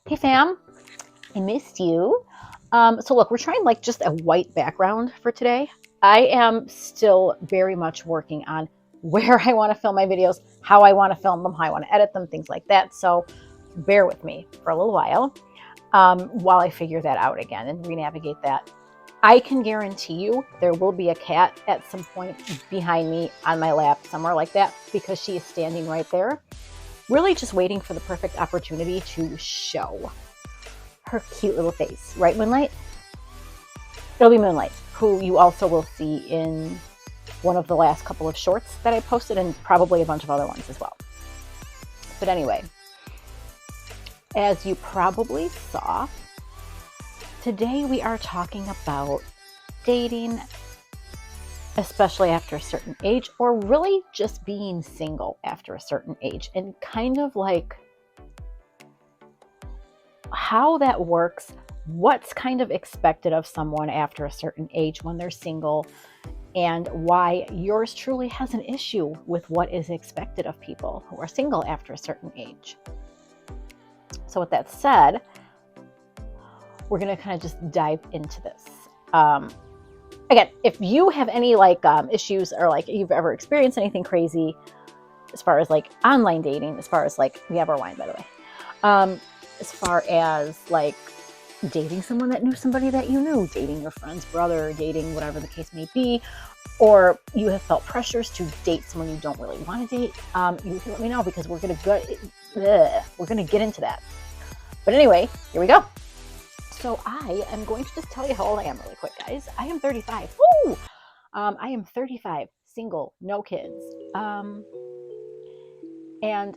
Hey fam, I missed you. So look, we're trying like just a white background for today. I am still very much working on where I want to film my videos, how I want to film them, how I want to edit them, things like that. So bear with me for a little while I figure that out again and re-navigate that. I can guarantee you there will be a cat at some point behind me on my lap, somewhere like that, because she is standing right there, really just waiting for the perfect opportunity to show her cute little face. Right, Moonlight? It'll be Moonlight, who you also will see in one of the last couple of shorts that I posted and probably a bunch of other ones as well. But anyway, as you probably saw, today we are talking about dating, especially after a certain age, or really just being single after a certain age, and kind of like how that works, what's kind of expected of someone after a certain age when they're single, and why yours truly has an issue with what is expected of people who are single after a certain age. So with that said, we're going to kind of just dive into this. Again, if you have any issues or like you've ever experienced anything crazy as far as like online dating, as far as like, we have our wine by the way, as far as like dating someone that knew somebody that you knew, dating your friend's brother, dating whatever the case may be, or you have felt pressures to date someone you don't really want to date, you can let me know because we're going to get into that. But anyway, here we go. So I am going to just tell you how old I am really quick, guys. I am 35. Woo! I am 35, single, no kids. And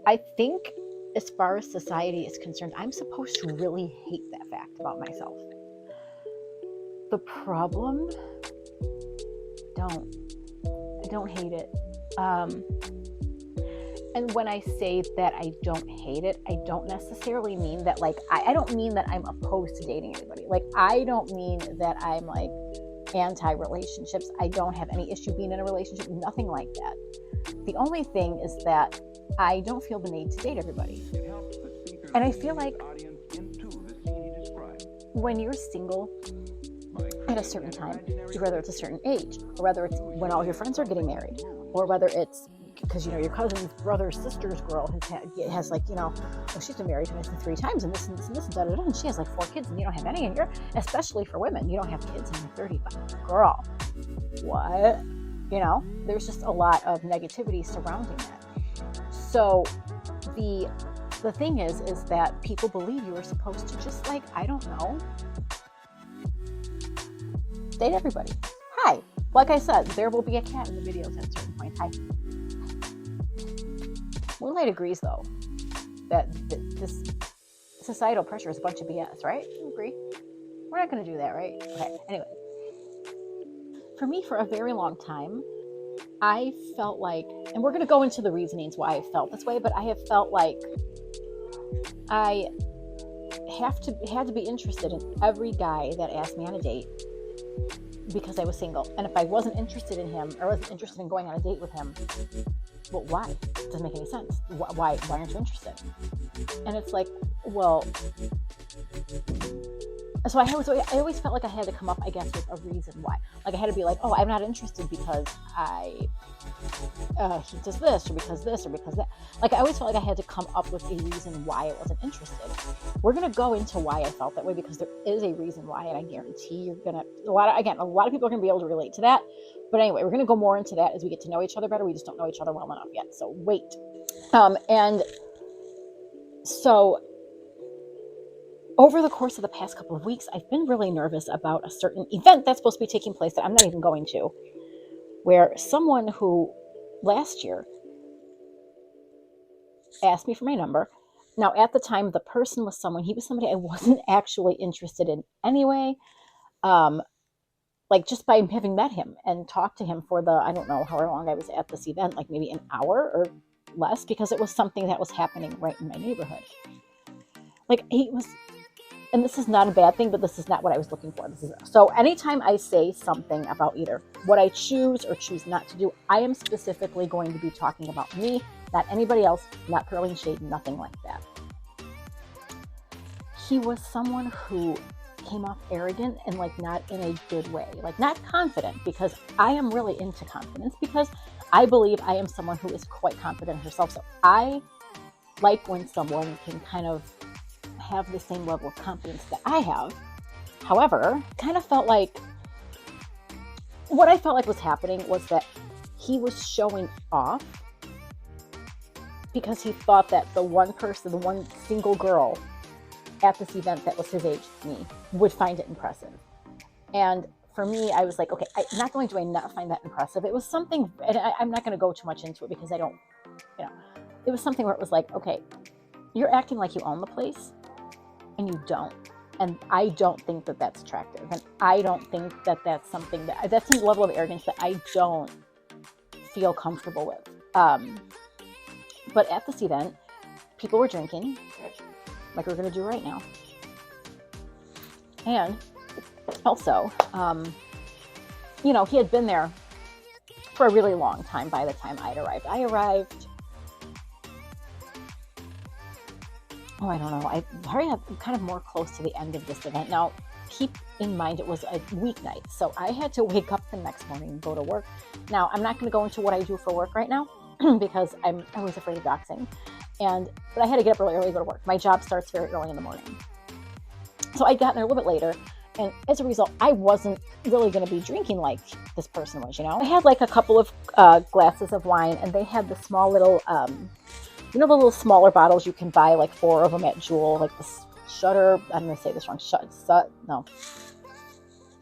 I think as far as society is concerned, I'm supposed to really hate that fact about myself. The problem, I don't hate it. And when I say that I don't hate it, I don't necessarily mean that like, I don't mean that I'm opposed to dating anybody. Like, I don't mean that I'm like anti-relationships. I don't have any issue being in a relationship, nothing like that. The only thing is that I don't feel the need to date everybody. And I feel like when you're single at a certain time, whether it's a certain age, or whether it's when all your friends are getting married, or whether it's because, you know, your cousin's brother's sister's girl has like, you know, well, she's been married 3 times and this and this and this and da-da-da, and she has like 4 kids and you don't have any, and you're, especially for women, you don't have kids and you're 35. Girl, what? You know, there's just a lot of negativity surrounding that. So the thing is that people believe you are supposed to just like, I don't know, date everybody. Hi. Like I said, there will be a cat in the videos at a certain point. Hi. Moonlight agrees, though, that this societal pressure is a bunch of BS, right? You agree? We're not going to do that, right? Okay, anyway. For me, for a very long time, I felt like, and we're going to go into the reasonings why I felt this way, but I have felt like I had to be interested in every guy that asked me on a date because I was single. And if I wasn't interested in him or wasn't interested in going on a date with him, well, why? It doesn't make any sense. Why aren't you interested? And it's like, well, so I always felt like I had to come up, I guess, with a reason why. Like I had to be like, oh, I'm not interested because he does this, or because this, or because that. Like I always felt like I had to come up with a reason why I wasn't interested. We're gonna go into why I felt that way because there is a reason why, and I guarantee you're gonna a lot of people are gonna be able to relate to that. But anyway, we're gonna go more into that as we get to know each other better. We just don't know each other well enough yet. So wait. And so over the course of the past couple of weeks, I've been really nervous about a certain event that's supposed to be taking place that I'm not even going to, where someone who last year asked me for my number. Now, at the time, the person was he was somebody I wasn't actually interested in anyway. Like just by having met him and talked to him for I don't know how long I was at this event, like maybe an hour or less, because it was something that was happening right in my neighborhood. Like he was, and this is not a bad thing, but this is not what I was looking for. So anytime I say something about either what I choose or choose not to do, I am specifically going to be talking about me, not anybody else, not throwing shade, nothing like that. he was someone who came off arrogant and like not in a good way, like not confident, because I am really into confidence, because I believe I am someone who is quite confident herself. So I like when someone can kind of have the same level of confidence that I have. However, kind of felt like what I felt like was happening was that he was showing off because he thought that the one person, the one single girl at this event that was his age, me, would find it impressive. And for me, I was like, okay, not only do I not find that impressive, it was something, and I'm not going to go too much into it because I don't, it was something where it was like, okay, you're acting like you own the place and you don't. And I don't think that that's attractive. And I don't think that that's something that's a level of arrogance that I don't feel comfortable with. But at this event, people were drinking, like we're going to do right now. And also, he had been there for a really long time by the time I'd arrived. I arrived, I don't know, I kind of more close to the end of this event. Now, keep in mind it was a weeknight, so I had to wake up the next morning and go to work. Now, I'm not going to go into what I do for work right now because I'm always afraid of doxing. But I had to get up really early to go to work. My job starts very early in the morning. So I got there a little bit later, and as a result, I wasn't really going to be drinking like this person was, I had like a couple of glasses of wine, and they had the small little, the little smaller bottles you can buy, like 4 of them at Jewel, like the Shutter, I'm going to say this wrong,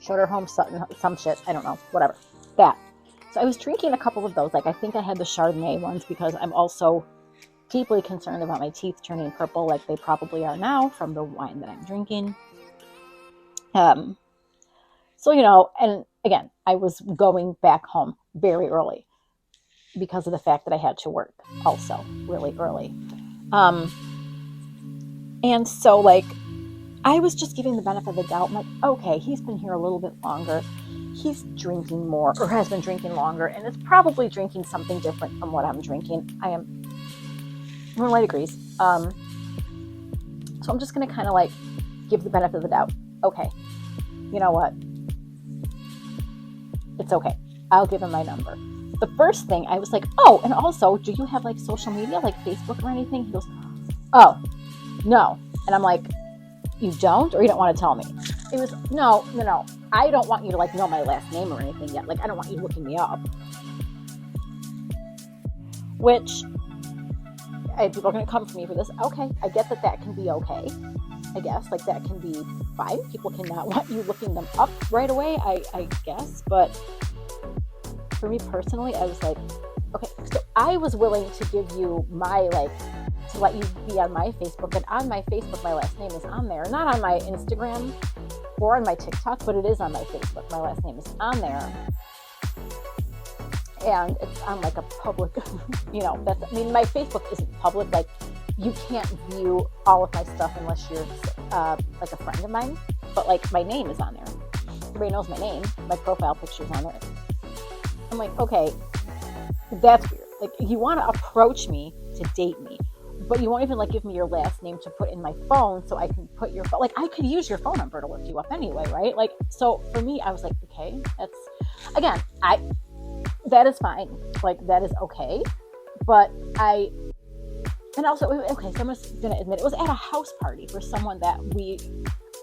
Shutter Home Sutton, some shit, I don't know, whatever, that. So I was drinking a couple of those, like I think I had the Chardonnay ones because I'm also deeply concerned about my teeth turning purple like they probably are now from the wine that I'm drinking. So, and again, I was going back home very early because of the fact that I had to work also really early. And so like, I was just giving the benefit of the doubt. I'm like, okay, he's been here a little bit longer. He's drinking more or has been drinking longer, and it's probably drinking something different from what I'm drinking. Everyone agrees. So I'm just going to kind of like give the benefit of the doubt. Okay, you know what? It's okay. I'll give him my number. The first thing I was like, oh, and also, do you have like social media, like Facebook or anything? He goes, oh, no. And I'm like, you don't, or you don't want to tell me? It was, no. I don't want you to like know my last name or anything yet. Like, I don't want you looking me up. Which, people are going to come for me for this. Okay, I get that can be okay. I guess, like that can be fine. People cannot want you looking them up right away, I guess. But for me personally, I was like, okay, so I was willing to give you my, to let you be on my Facebook. And on my Facebook, my last name is on there. Not on my Instagram or on my TikTok, but it is on my Facebook. My last name is on there. And it's on like a public, my Facebook isn't public. Like, you can't view all of my stuff unless you're like a friend of mine. But like, my name is on there. Everybody knows my name. My profile picture's on there. I'm like, okay, that's weird. Like, you want to approach me to date me, but you won't even like give me your last name to put in my phone so I can put your phone. Like, I could use your phone number to look you up anyway, right? Like, so for me, I was like, okay, that's, again, that is fine. Like, that is okay. But and also, okay, so I'm just going to admit, it was at a house party for someone that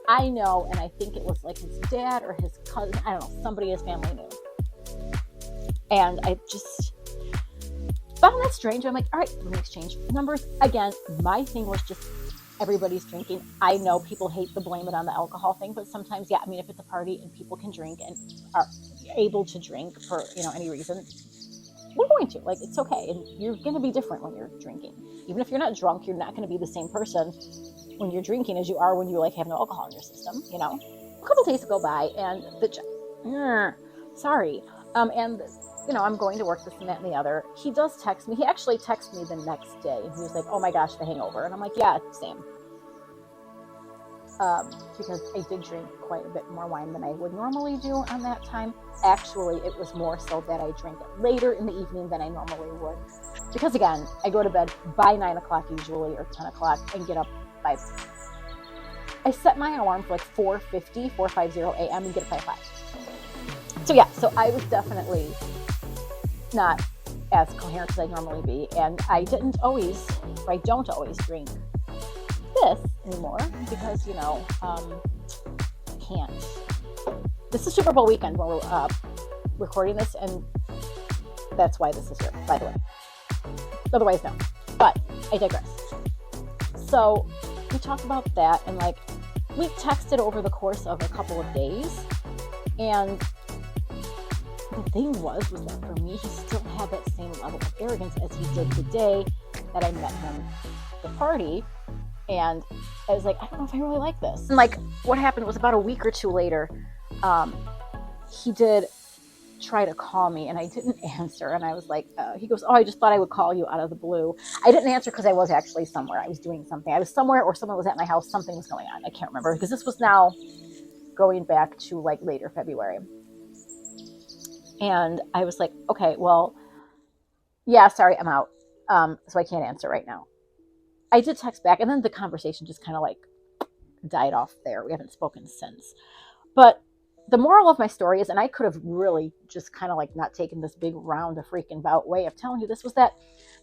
I know, and I think it was like his dad or his cousin, I don't know, somebody his family knew. And I just found that strange. I'm like, all right, let me exchange numbers. Again, my thing was just everybody's drinking. I know people hate to blame it on the alcohol thing, but sometimes, yeah, I mean, if it's a party and people can drink and are able to drink for, any reason, we're going to. Like, it's okay. And you're going to be different when you're drinking. Even if you're not drunk, you're not going to be the same person when you're drinking as you are when you, like, have no alcohol in your system, A couple days go by, and I'm going to work this and that and the other. He does text me. He actually texted me the next day. He was like, oh my gosh, the hangover. And I'm like, yeah, same. Because I did drink quite a bit more wine than I would normally do on that time. Actually, it was more so that I drank it later in the evening than I normally would. Because again, I go to bed by 9 o'clock usually, or 10 o'clock, and get up by I set my alarm for like 4:50 a.m. and get up by 5. So yeah, so I was definitely not as coherent as I normally be, and I don't always drink this anymore because, you know, can't. This is Super Bowl weekend when we're recording this, and that's why this is here, by the way. Otherwise, no. But I digress. So we talked about that, and like we texted over the course of a couple of days, and the thing was that for me, he still had that same level of arrogance as he did the day that I met him at the party. And I was like, I don't know if I really like this. And like what happened was about a week or two later, he did try to call me and I didn't answer. And I was like, he goes, oh, I just thought I would call you out of the blue. I didn't answer because I was actually somewhere. I was doing something. I was somewhere, or someone was at my house. Something was going on. I can't remember, because this was now going back to like later February. And I was like, okay, well, yeah, sorry, I'm out. So I can't answer right now. I did text back, and then the conversation just kind of like died off there. We haven't spoken since. But the moral of my story is, and I could have really just kind of like not taken this big round of freaking about way of telling you this, was that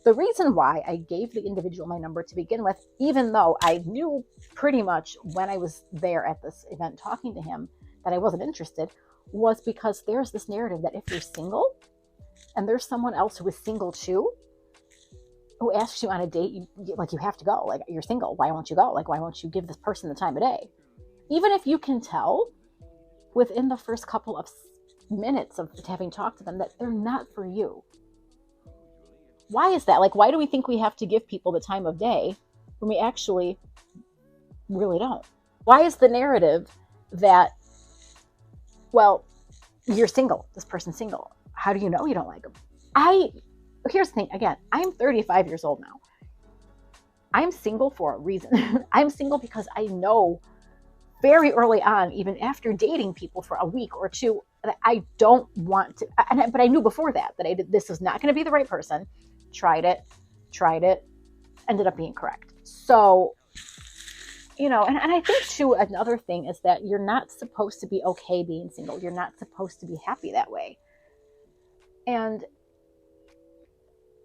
the reason why I gave the individual my number to begin with, even though I knew pretty much when I was there at this event talking to him that I wasn't interested, was because there's this narrative that if you're single and there's someone else who is single too, who asks you on a date, you have to go. Like, you're single. Why won't you go? Like, why won't you give this person the time of day? Even if you can tell within the first couple of minutes of having talked to them that they're not for you. Why is that? Like, why do we think we have to give people the time of day when we actually really don't? Why is the narrative that, well, you're single, this person's single, how do you know you don't like them? Here's the thing, again, I'm 35 years old now. I'm single for a reason. I'm single because I know very early on, even after dating people for a week or two, that I don't want to, but I knew before that this was not going to be the right person. Tried it, ended up being correct. So, you know, and I think too, another thing is that you're not supposed to be okay being single. You're not supposed to be happy that way. And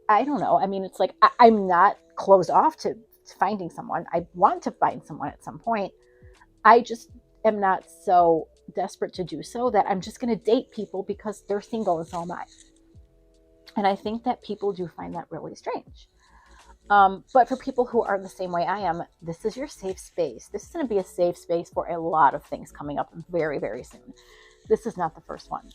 I don't know. I mean, it's like, I'm not closed off to finding someone. I want to find someone at some point. I just am not so desperate to do so that I'm just going to date people because they're single and so am I. And I think that people do find that really strange. But for people who are the same way I am, this is your safe space. This is going to be a safe space for a lot of things coming up very, very soon. This is not the first one.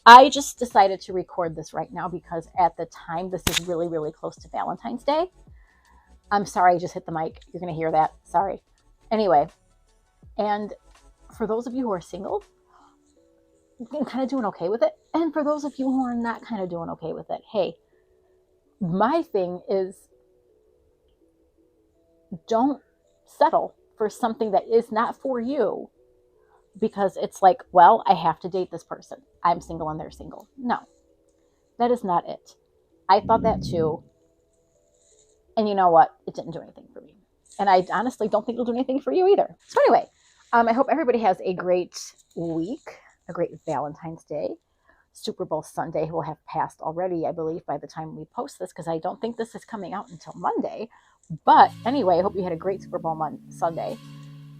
I just decided to record this right now because at the time, this is really, really close to Valentine's Day. I'm sorry, I just hit the mic. You're going to hear that. Sorry. Anyway, and for those of you who are single, I'm kind of doing okay with it. And for those of you who are not kind of doing okay with it, hey, my thing is, don't settle for something that is not for you because it's like, well, I have to date this person. I'm single and they're single. No, that is not it. I thought that too. And you know what? It didn't do anything for me. And I honestly don't think it'll do anything for you either. So anyway, I hope everybody has a great week, a great Valentine's Day. Super Bowl Sunday will have passed already, I believe, by the time we post this, because I don't think this is coming out until Monday. But anyway, I hope you had a great Super Bowl Sunday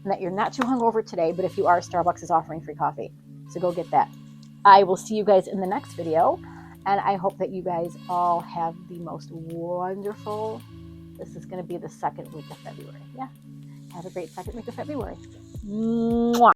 and that you're not too hungover today. But if you are, Starbucks is offering free coffee. So go get that. I will see you guys in the next video. And I hope that you guys all have the most wonderful, this is going to be the second week of February. Yeah. Have a great second week of February. Mwah.